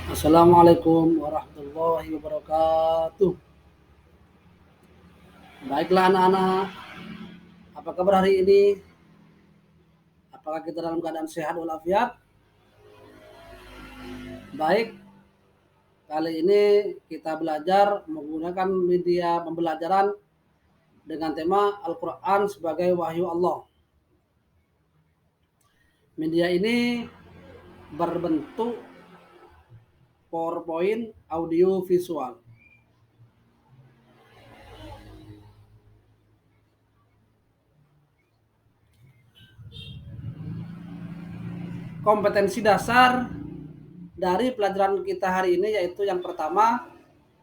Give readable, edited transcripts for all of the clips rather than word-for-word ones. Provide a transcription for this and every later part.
Assalamualaikum warahmatullahi wabarakatuh. Baiklah anak-anak, apa kabar hari ini? Apakah kita dalam keadaan sehat walafiat? Baik, kali ini kita belajar menggunakan media pembelajaran dengan tema Al-Quran sebagai wahyu Allah. Media ini berbentuk PowerPoint audio visual. Kompetensi dasar dari pelajaran kita hari ini yaitu yang pertama,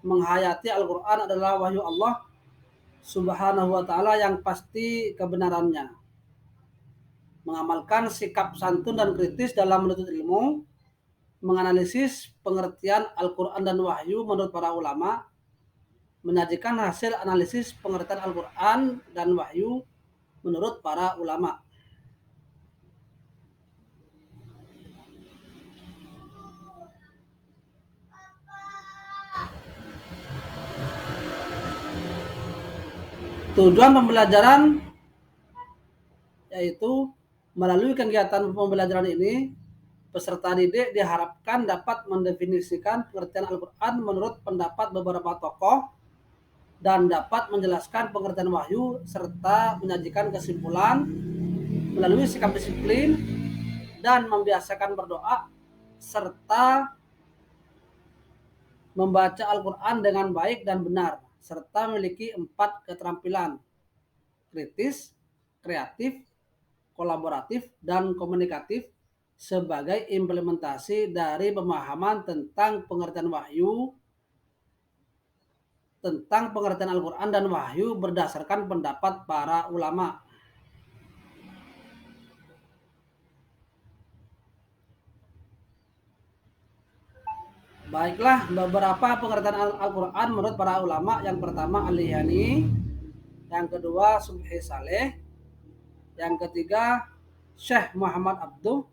menghayati Al-Quran adalah wahyu Allah Subhanahu wa ta'ala yang pasti kebenarannya. Mengamalkan sikap santun dan kritis dalam menuntut ilmu, menganalisis pengertian Al-Quran dan wahyu menurut para ulama, menyajikan hasil analisis pengertian Al-Quran dan wahyu menurut para ulama. Tujuan pembelajaran yaitu melalui kegiatan pembelajaran ini, peserta didik diharapkan dapat mendefinisikan pengertian Al-Quran menurut pendapat beberapa tokoh dan dapat menjelaskan pengertian wahyu serta menyajikan kesimpulan melalui sikap disiplin dan membiasakan berdoa serta membaca Al-Quran dengan baik dan benar serta memiliki 4 keterampilan: kritis, kreatif, kolaboratif, dan komunikatif sebagai implementasi dari pemahaman tentang pengertian wahyu tentang pengertian Al-Quran dan wahyu berdasarkan pendapat para ulama. Baiklah, beberapa pengertian Al-Quran menurut para ulama. Yang pertama Al-Lihani, yang kedua Subhi Saleh, yang ketiga Syekh Muhammad Abduh,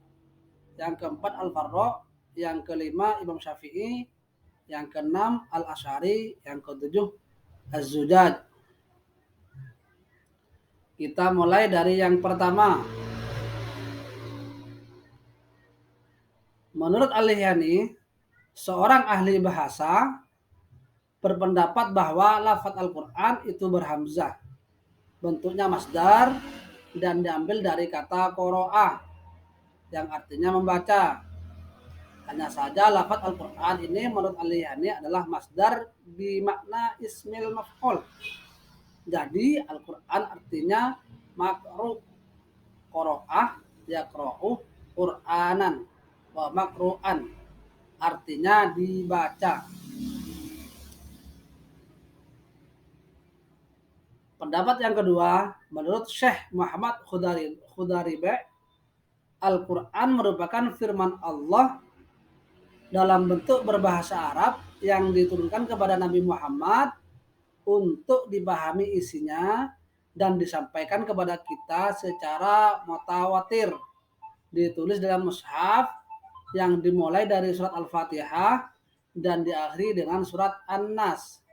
yang keempat Al-Farra, yang kelima Imam Syafi'i, yang keenam Al-Asy'ari, yang ketujuh Az-Zujaj. Kita mulai dari yang pertama. Menurut Al-Lihani, seorang ahli bahasa berpendapat bahwa lafaz Al-Quran itu berhamzah, bentuknya masdar dan diambil dari kata qoro'ah yang artinya membaca. Hanya saja lafaz Al-Quran ini menurut Al-Lihani adalah masdar bermakna ismil maf'ul. Jadi Al-Quran artinya makru, qoro'ah yaqra'u Qur'anan, wa makru'an artinya dibaca. Pendapat yang kedua, menurut Syekh Muhammad Khudaribe, Al-Quran merupakan firman Allah dalam bentuk berbahasa Arab yang diturunkan kepada Nabi Muhammad untuk dipahami isinya dan disampaikan kepada kita secara mutawatir. Ditulis dalam mushaf yang dimulai dari surat Al-Fatihah dan diakhiri dengan surat An-Nas.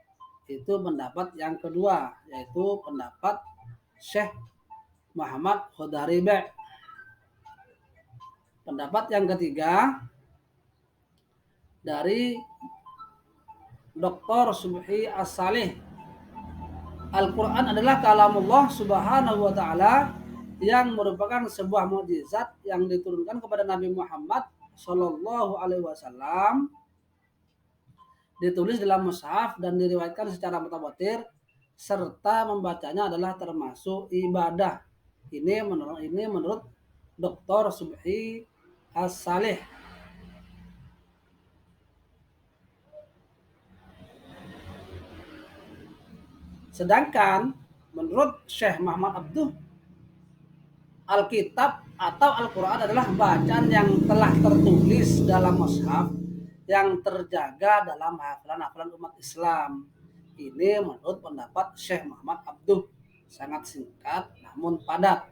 Itu pendapat yang kedua, yaitu pendapat Syekh Muhammad Khudaribe. Pendapat yang ketiga dari Dr. Subhi As-Salih, Al-Quran adalah kalamullah subhanahu wa ta'ala yang merupakan sebuah mukjizat yang diturunkan kepada Nabi Muhammad Shallallahu Alaihi Wasallam, ditulis dalam mushaf dan diriwayatkan secara mutawatir, serta membacanya adalah termasuk ibadah. Ini menurut Dr. Subhi As-Salih. Sedangkan menurut Syekh Muhammad Abduh, Alkitab atau Al-Quran adalah bacaan yang telah tertulis dalam mushaf yang terjaga dalam hafalan-hafalan umat Islam. Ini menurut pendapat Syekh Muhammad Abduh, sangat singkat namun padat.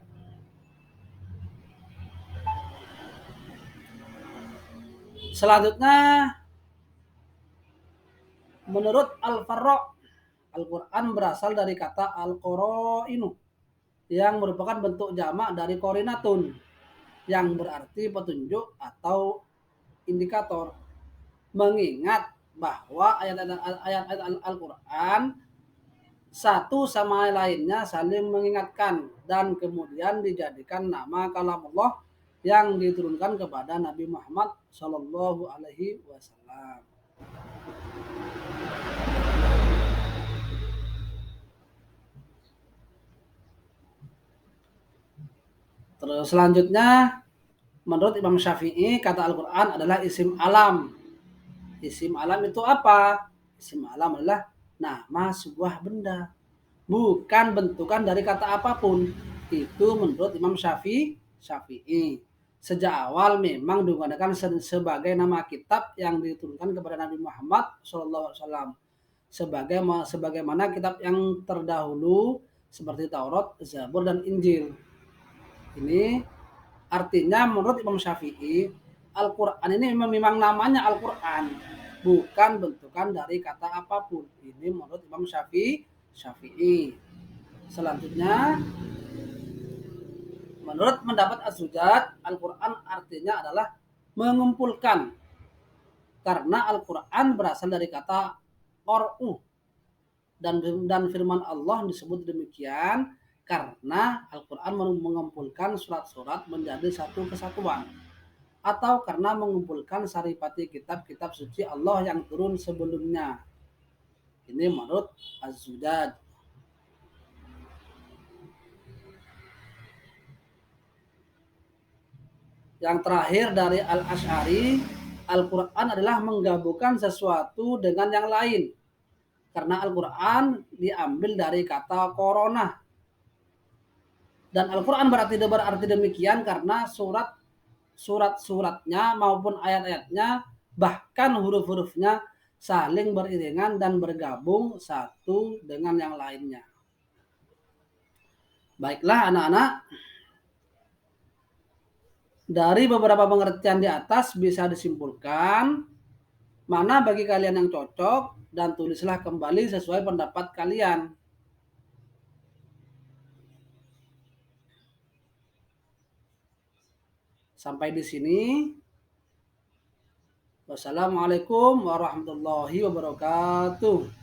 Selanjutnya Menurut Al-Farra, Al-Quran berasal dari kata al-qarainu yang merupakan bentuk jamak dari korinatun yang berarti petunjuk atau indikator. Mengingat bahwa ayat-ayat Al-Quran satu sama lainnya saling mengingatkan dan kemudian dijadikan nama kalamullah yang diturunkan kepada Nabi Muhammad Shallallahu Alaihi Wasallam. Terus selanjutnya, menurut Imam Syafi'i, kata Al-Quran adalah isim alam. Isim alam itu apa? Isim alam adalah nama sebuah benda, bukan bentukan dari kata apapun. Itu menurut Imam Syafi'i. Sejak awal memang digunakan sebagai nama kitab yang diturunkan kepada Nabi Muhammad SAW. Sebagaimana kitab yang terdahulu seperti Taurat, Zabur, dan Injil. Ini artinya menurut Imam Syafi'i, Al-Quran ini memang namanya Al-Quran, bukan bentukan dari kata apapun. Ini menurut Imam Syafi'i. Selanjutnya, menurut pendapat Az-Zujat, Al-Quran artinya adalah mengumpulkan. Karena Al-Quran berasal dari kata Qur'u. Dan firman Allah disebut demikian karena Al-Quran mengumpulkan surat-surat menjadi satu kesatuan. Atau karena mengumpulkan saripati kitab-kitab suci Allah yang turun sebelumnya. Ini menurut Az-Zujaj. Yang terakhir dari Al-Asy'ari, Al-Quran adalah menggabungkan sesuatu dengan yang lain. Karena Al-Quran diambil dari kata korona. Dan Al-Quran berarti demikian karena surat-suratnya maupun ayat-ayatnya bahkan huruf-hurufnya saling beriringan dan bergabung satu dengan yang lainnya. Baiklah anak-anak, dari beberapa pengertian di atas bisa disimpulkan mana bagi kalian yang cocok dan tulislah kembali sesuai pendapat kalian. Sampai di sini. Wassalamualaikum warahmatullahi wabarakatuh.